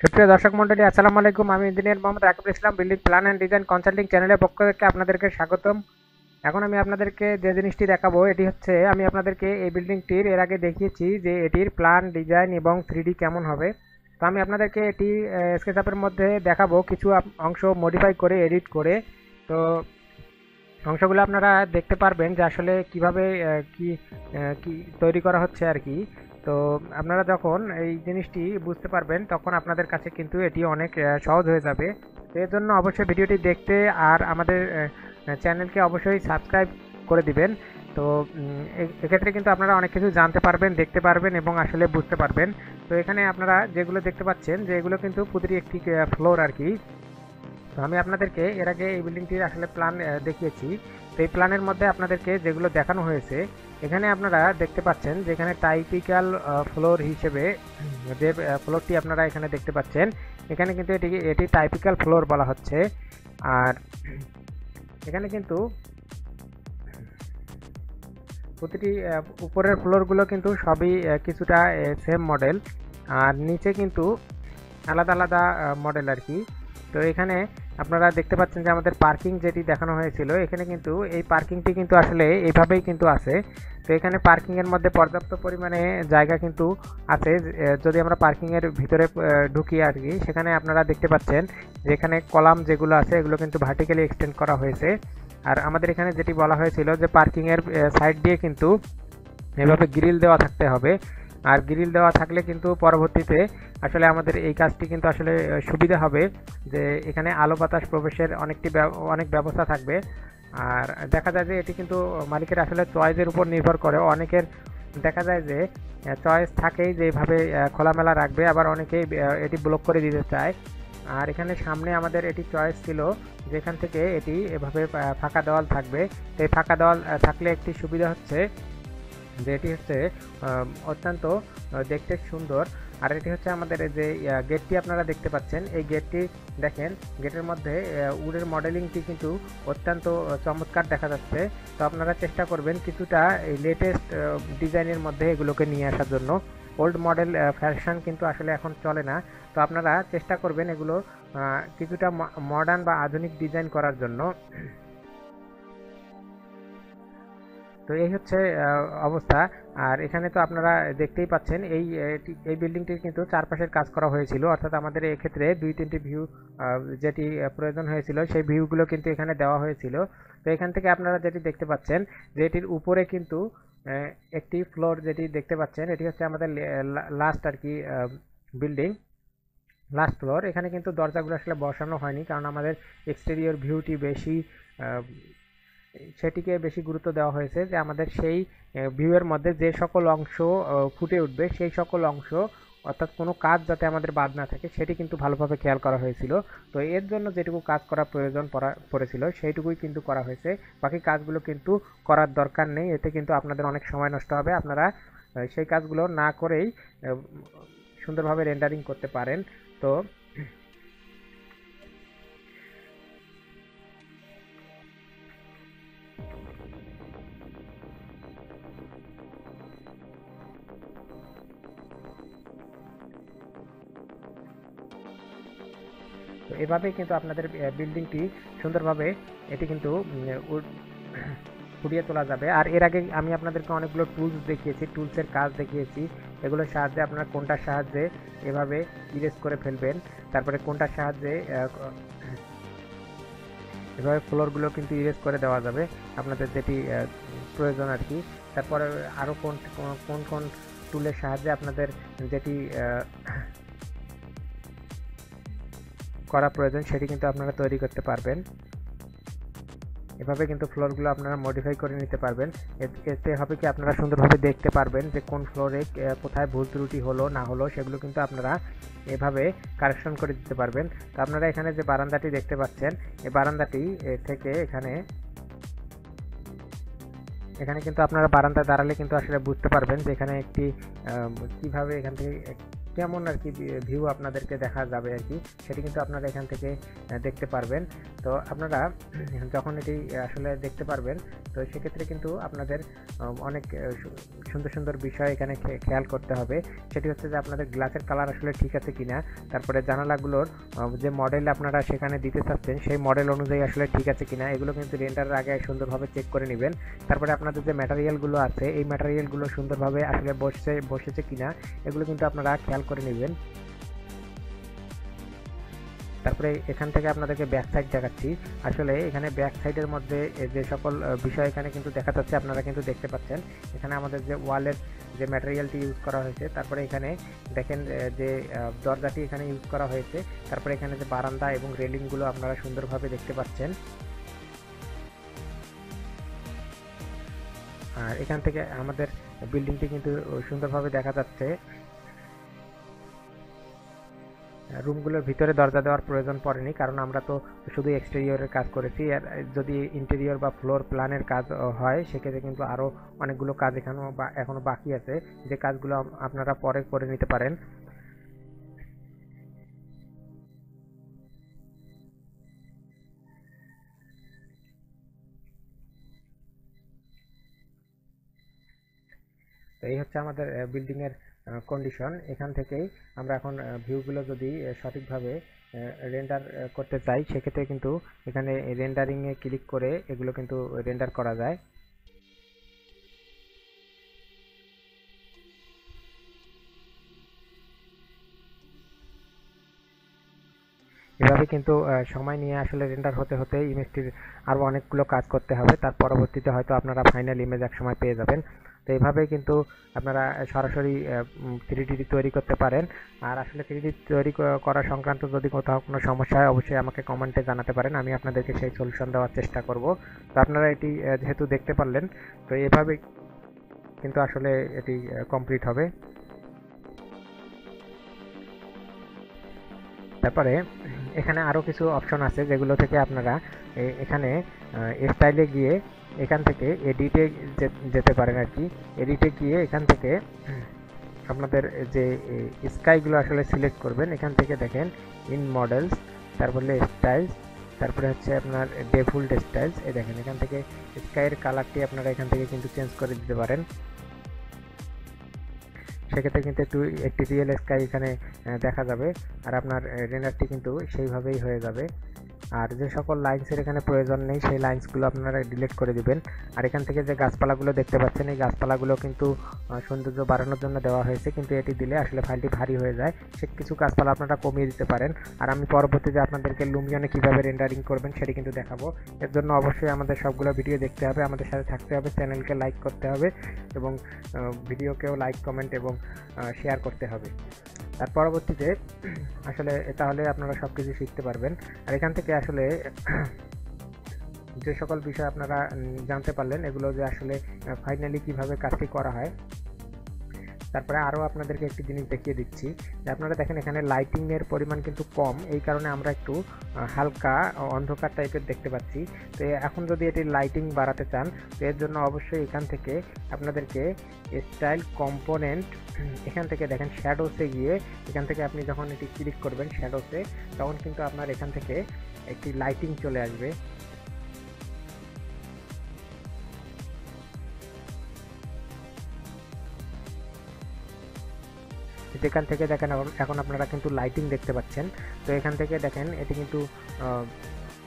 সুপ্রিয় দর্শক মন্ডলী, আসসালামু আলাইকুম। আমি engineer Mohammad Rakibul Islam, building plan and design consulting চ্যানেলের পক্ষ থেকে আপনাদেরকে স্বাগতম। এখন আমি আপনাদেরকে যে জিনিসটি দেখাবো, এটি হচ্ছে আমি আপনাদেরকে এই বিল্ডিংটির এর আগে দেখিয়েছি যে এটির প্ল্যান, ডিজাইন এবং 3D কেমন হবে। তো আমি আপনাদেরকে এটি স্কেচআপের মধ্যে দেখাবো কিছু অংশ মডিফাই করে, এডিট করে। তো অংশগুলো আপনারা দেখতে পারবেন যে আসলে কিভাবে কি কি তৈরি করা হচ্ছে আর কি। তো আপনারা যখন এই জিনিসটি বুঝতে পারবেন তখন আপনাদের কাছে কিন্তু এটি অনেক সহজ হয়ে যাবে। তো এর জন্য অবশ্যই ভিডিওটি দেখতে আর আমাদের চ্যানেলকে অবশ্যই সাবস্ক্রাইব করে দিবেন। তো এক্ষেত্রে কিন্তু আপনারা অনেক কিছু জানতে পারবেন, দেখতে পারবেন এবং আসলে বুঝতে পারবেন। তো এখানে আপনারা যেগুলো দেখতে পাচ্ছেন যে এগুলো কিন্তু প্রতিটি একটি ফ্লোর আর কি। তো আমি আপনাদেরকে এর আগে এই বিল্ডিংটির আসলে প্ল্যান দেখিয়েছি। তো এই প্ল্যানের মধ্যে আপনাদেরকে যেগুলো দেখানো হয়েছে, এখানে আপনারা দেখতে পাচ্ছেন যে এখানে টাইপিক্যাল ফ্লোর হিসেবে যে ফ্লোরটি আপনারা এখানে দেখতে পাচ্ছেন, এখানে কিন্তু এটি টাইপিক্যাল ফ্লোর বলা হচ্ছে। আর এখানে কিন্তু প্রতিটি উপরের ফ্লোরগুলো কিন্তু সবই কিছুটা সেম মডেল, আর নিচে কিন্তু আলাদা আলাদা মডেল আর কি। তো এখানে আপনারা দেখতে পাচ্ছেন যে আমাদের পার্কিং যেটি দেখানো হয়েছিল, এখানে কিন্তু এই পার্কিংটি কিন্তু আসলে এইভাবেই কিন্তু আছে। তো এখানে পার্কিংয়ের মধ্যে পর্যাপ্ত পরিমাণে জায়গা কিন্তু আছে। যদি আমরা পার্কিংয়ের ভিতরে ঢুকি আর কি, সেখানে আপনারা দেখতে পাচ্ছেন যে এখানে কলাম যেগুলো আছে এগুলো কিন্তু ভার্টিক্যালি এক্সটেন্ড করা হয়েছে। আর আমাদের এখানে যেটি বলা হয়েছিল যে পার্কিংয়ের সাইড দিয়ে কিন্তু এভাবে গ্রিল দেওয়া থাকতে হবে। আর গ্রিল দেওয়া থাকলে কিন্তু পরবর্তীতে আসলে আমাদের এই কাজটি কিন্তু আসলে সুবিধা হবে, যে এখানে আলো বাতাস প্রবেশের অনেক ব্যবস্থা থাকবে। আর দেখা যায় যে এটি কিন্তু মালিকের আসলে চয়েসের উপর নির্ভর করে। অনেকের দেখা যায় যে চয়েস থাকেই যে এইভাবে খোলামেলা রাখবে, আবার অনেকেই এটি ব্লক করে দিতে চায়। আর এখানে সামনে আমাদের এটি চয়েস ছিল যেখান থেকে এটি এভাবে ফাঁকা দেওয়াল থাকবে। তো এই ফাঁকা দেওয়াল থাকলে একটি সুবিধা হচ্ছে যে এটি হচ্ছে অত্যন্ত দেখতে সুন্দর। আর এটি হচ্ছে আমাদের যে গেটটি আপনারা দেখতে পাচ্ছেন, এই গেটটি দেখেন, গেটের মধ্যে উডের মডেলিংটি কিন্তু অত্যন্ত চমৎকার দেখা যাচ্ছে। তো আপনারা চেষ্টা করবেন কিছুটা এই লেটেস্ট ডিজাইনের মধ্যে এগুলোকে নিয়ে আসার জন্য। ওল্ড মডেল ফ্যাশন কিন্তু আসলে এখন চলে না। তো আপনারা চেষ্টা করবেন এগুলো কিছুটা মডার্ন বা আধুনিক ডিজাইন করার জন্য। তো এই হচ্ছে অবস্থা। আর এখানে তো আপনারা দেখতেই পাচ্ছেন এই বিল্ডিংটির কিন্তু চারপাশের কাজ করা হয়েছিল, অর্থাৎ আমাদের এক্ষেত্রে 2-3টি ভিউ যেটি প্রয়োজন হয়েছিল সেই ভিউগুলো কিন্তু এখানে দেওয়া হয়েছিল। তো এখান থেকে আপনারা যেটি দেখতে পাচ্ছেন যে এটির উপরে কিন্তু একটি ফ্লোর যেটি দেখতে পাচ্ছেন, এটি হচ্ছে আমাদের লাস্ট আর কি বিল্ডিং, লাস্ট ফ্লোর। এখানে কিন্তু দরজাগুলো আসলে বসানো হয়নি, কারণ আমাদের এক্সটেরিয়র ভিউটি বেশি সেটিকে বেশি গুরুত্ব দেওয়া হয়েছে, যে আমাদের সেই ভিউয়ের মধ্যে যে সকল অংশ ফুটে উঠবে সেই সকল অংশ, অর্থাৎ কোনো কাজ যাতে আমাদের বাদ না থাকে সেটি কিন্তু ভালোভাবে খেয়াল করা হয়েছিল। তো এর জন্য যেটুকু কাজ করা প্রয়োজন পড়েছিল সেইটুকুই কিন্তু করা হয়েছে। বাকি কাজগুলো কিন্তু করার দরকার নেই, এতে কিন্তু আপনাদের অনেক সময় নষ্ট হবে। আপনারা সেই কাজগুলো না করেই সুন্দরভাবে রেন্ডারিং করতে পারেন। তো তো এভাবেই কিন্তু আপনাদের বিল্ডিংটি সুন্দরভাবে এটি কিন্তু ফুটিয়ে তোলা যাবে। আর এর আগে আমি আপনাদেরকে অনেকগুলো টুলস দেখিয়েছি, টুলসের কাজ দেখিয়েছি। এগুলোর সাহায্যে আপনারা কোনটার সাহায্যে এভাবে ইরেজ করে ফেলবেন, তারপরে কোনটার সাহায্যে এভাবে ফ্লোরগুলো কিন্তু ইরেজ করে দেওয়া যাবে আপনাদের যেটি প্রয়োজন আর কি। তারপরে আরও কোন কোন কোন টুলের সাহায্যে আপনাদের যেটি করা প্রয়োজন সেটি কিন্তু আপনারা তৈরি করতে পারবেন। এভাবে কিন্তু ফ্লোরগুলো আপনারা মডিফাই করে নিতে পারবেন। এতে হবে কি, আপনারা সুন্দরভাবে দেখতে পারবেন যে কোন ফ্লোরে কোথায় ভুল ত্রুটি হলো না হলো, সেগুলো কিন্তু আপনারা এভাবে কারেকশন করে দিতে পারবেন। তো আপনারা এখানে যে বারান্দাটি দেখতে পাচ্ছেন, এই বারান্দাটি থেকে এখানে কিন্তু আপনারা বারান্দা দাঁড়ালে কিন্তু আসলে বুঝতে পারবেন যে এখানে একটি কিভাবে এখান থেকে কেমন আর কি ভিউ আপনাদেরকে দেখা যাবে আর কি, সেটি কিন্তু আপনারা এখান থেকে দেখতে পারবেন। তো আপনারা যখন এটি আসলে দেখতে পারবেন, তো সেক্ষেত্রে কিন্তু আপনাদের অনেক সুন্দর সুন্দর বিষয় এখানে খেয়াল করতে হবে। সেটি হচ্ছে যে আপনাদের গ্লাসের কালার আসলে ঠিক আছে কিনা, তারপরে জানালাগুলোর যে মডেল আপনারা সেখানে দিতে চাচ্ছেন সেই মডেল অনুযায়ী আসলে ঠিক আছে কিনা, এগুলো কিন্তু রেন্ডারের আগে সুন্দরভাবে চেক করে নেবেন। তারপরে আপনাদের যে ম্যাটেরিয়ালগুলো আছে এই ম্যাটেরিয়ালগুলো সুন্দরভাবে আসলে বসেছে কিনা এগুলো কিন্তু আপনারা খেয়াল করে নেবেন। তারপরে এখান থেকে আপনাদেরকে ব্যাক সাইড দেখাচ্ছি। আসলে এখানে ব্যাক সাইডের মধ্যে যে সকল বিষয় এখানে কিন্তু দেখা যাচ্ছে, আপনারা কিন্তু দেখতে পাচ্ছেন এখানে আমাদের যে ওয়ালের যে ম্যাটেরিয়ালটি ইউজ করা হয়েছে, তারপরে এখানে দেখেন যে দরজাটি এখানে ইউজ করা হয়েছে, তারপরে এখানে যে বারান্দা এবং রেলিংগুলো আপনারা সুন্দরভাবে দেখতে পাচ্ছেন। আর এখান থেকে আমাদের বিল্ডিংটি কিন্তু সুন্দরভাবে দেখা যাচ্ছে। রুমগুলোর ভিতরে দরজা দেওয়ার প্রয়োজন পড়েনি, কারণ আমরা তো শুধু এক্সটেরিয়রের কাজ করেছি। আর যদি ইন্টেরিয়র বা ফ্লোর প্ল্যানের কাজ হয় সেক্ষেত্রে কিন্তু আরও অনেকগুলো কাজ এখনও বাকি আছে, যে কাজগুলো আপনারা পরে করে নিতে পারেন। তো এই হচ্ছে আমাদের বিল্ডিংয়ের কন্ডিশন। এখান থেকেই আমরা এখন ভিউগুলো যদি সঠিকভাবে রেন্ডার করতে চাই সেক্ষেত্রে কিন্তু এখানে রেন্ডারিংয়ে ক্লিক করে এগুলো কিন্তু রেন্ডার করা যায়। এভাবে কিন্তু সময় নিয়ে আসলে রেন্ডার হতে হতে ইমেজটির আরও অনেকগুলো কাজ করতে হবে, তার পরবর্তীতে হয়তো আপনারা ফাইনাল ইমেজ এক সময় পেয়ে যাবেন। তো এইভাবেই কিন্তু আপনারা সরাসরি 3D তৈরি করতে পারেন। আর আসলে 3D তৈরি করা সংক্রান্ত যদি কোথাও কোনো সমস্যা হয় অবশ্যই আমাকে কমেন্টে জানাতে পারেন, আমি আপনাদেরকে সেই সলিউশন দেওয়ার চেষ্টা করব। তো আপনারা এটি যেহেতু দেখতে পারলেন, তো এভাবেই কিন্তু আসলে এটি কমপ্লিট হবে। তারপরে এখানে আরও কিছু অপশন আছে যেগুলো থেকে আপনারা এখানে স্টাইলে গিয়ে এখান থেকে এডিটে যেতে পারেন আর কি। এডিটে গিয়ে এখান থেকে আপনাদের যে স্কাইগুলো আসলে সিলেক্ট করবেন, এখান থেকে দেখেন ইন মডেলস, তারপরে স্টাইলস, তারপরে হচ্ছে আপনার ডিফল্ট স্টাইলস। এই দেখেন এখান থেকে স্কাইয়ের কালারটি আপনারা এখান থেকে কিন্তু চেঞ্জ করে দিতে পারেন। সেক্ষেত্রে কিন্তু একটি রিয়েল স্কাই এখানে দেখা যাবে, আর আপনার রেন্ডারটি কিন্তু সেইভাবেই হয়ে যাবে। আর যে সকল লাইন্সের এখানে প্রয়োজন নেই সেই লাইন্সগুলো আপনারা ডিলিট করে দিবেন। আর এখান থেকে যে গাছপালাগুলো দেখতে পাচ্ছেন এই গাছপালাগুলো কিন্তু সৌন্দর্য বাড়ানোর জন্য দেওয়া হয়েছে, কিন্তু এটি দিলে আসলে ফাইলটি ভারী হয়ে যায়। সে কিছু গাছপালা আপনারা কমিয়ে দিতে পারেন। আর আমি পরবর্তীতে আপনাদেরকে লুমিয়নে কীভাবে রেন্ডারিং করবেন সেটি কিন্তু দেখাবো। এর জন্য অবশ্যই আমাদের সবগুলো ভিডিও দেখতে হবে, আমাদের সাথে থাকতে হবে, চ্যানেলকে লাইক করতে হবে এবং ভিডিওকেও লাইক কমেন্ট এবং শেয়ার করতে হবে। তার পরবর্তীতে আসলে তাহলে আপনারা সব কিছু শিখতে পারবেন। আর এখান থেকে আসলে যে সকল বিষয় আপনারা জানতে পারলেন এগুলো যে আসলে ফাইনালি কিভাবে কাজটি করা হয়। তারপরে আরও আপনাদেরকে একটি জিনিস দেখিয়ে দিচ্ছি যে আপনারা দেখেন এখানে লাইটিংয়ের পরিমাণ কিন্তু কম, এই কারণে আমরা একটু হালকা অন্ধকার টাইপের দেখতে পাচ্ছি। তো এখন যদি এটি লাইটিং বাড়াতে চান তো এর জন্য অবশ্যই এখান থেকে আপনাদেরকে স্টাইল কম্পোনেন্ট, এখান থেকে দেখেন শ্যাডোসে গিয়ে এখান থেকে আপনি যখন এটি ক্লিক করবেন শ্যাডোসে, তখন কিন্তু আপনার এখান থেকে একটি লাইটিং চলে আসবে। যেখান থেকে দেখেন এখন আপনারা কিন্তু লাইটিং দেখতে পাচ্ছেন। তো এখান থেকে দেখেন এটি কিন্তু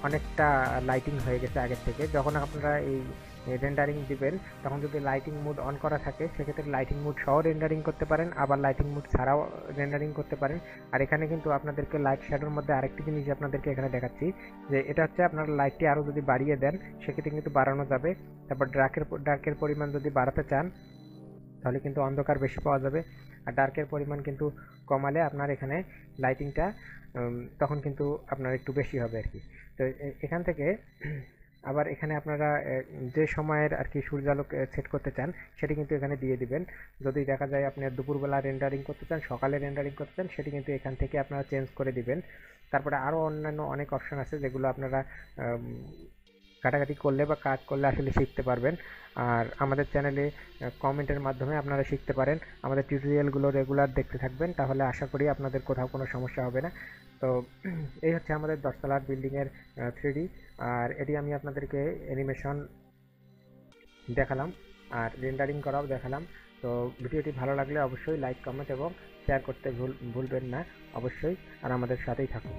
অনেকটা লাইটিং হয়ে গেছে আগের থেকে। যখন আপনারা এই রেন্ডারিং দিবেন তখন যদি লাইটিং মুড অন করা থাকে সেক্ষেত্রে লাইটিং মুড সহ রেন্ডারিং করতে পারেন, আবার লাইটিং মুড ছাড়াও রেন্ডারিং করতে পারেন। আর এখানে কিন্তু আপনাদেরকে লাইট শ্যাডোর মধ্যে আরেকটি জিনিস আপনাদেরকে এখানে দেখাচ্ছি যে এটা হচ্ছে আপনার লাইটটি আরও যদি বাড়িয়ে দেন সেক্ষেত্রে কিন্তু বাড়ানো যাবে। তারপর ডার্কের পরিমাণ যদি বাড়াতে চান তাহলে কিন্তু অন্ধকার বেশি পাওয়া যাবে, আর ডার্কের পরিমাণ কিন্তু কমালে আপনার এখানে লাইটিংটা তখন কিন্তু আপনার একটু বেশি হবে আর কি। তো এখান থেকে আবার এখানে আপনারা যে সময়ের আর কি সূর্যালোক সেট করতে চান সেটি কিন্তু এখানে দিয়ে দিবেন। যদি দেখা যায় আপনি দুপুরবেলা রেন্ডারিং করতে চান, সকালে রেন্ডারিং করতে চান, সেটি কিন্তু এখান থেকে আপনারা চেঞ্জ করে দিবেন। তারপরে আরও অন্যান্য অনেক অপশন আছে যেগুলো আপনারা ঘাটাঘাটি করলে বা কাজ করলে আসলে শিখতে পারবেন। আর আমাদের চ্যানেলে কমেন্টের মাধ্যমে আপনারা শিখতে পারেন। আমাদের টিউটোরিয়ালগুলো রেগুলার দেখতে থাকবেন, তাহলে আশা করি আপনাদের কোথাও কোনো সমস্যা হবে না। তো এই হচ্ছে আমাদের 10 তলার বিল্ডিংয়ের 3D। আর এটি আমি আপনাদেরকে অ্যানিমেশন দেখালাম আর রেন্ডারিং করাও দেখালাম। তো ভিডিওটি ভালো লাগলে অবশ্যই লাইক, কমেন্ট এবং শেয়ার করতে ভুলবেন না অবশ্যই। আর আমাদের সাথেই থাকুন।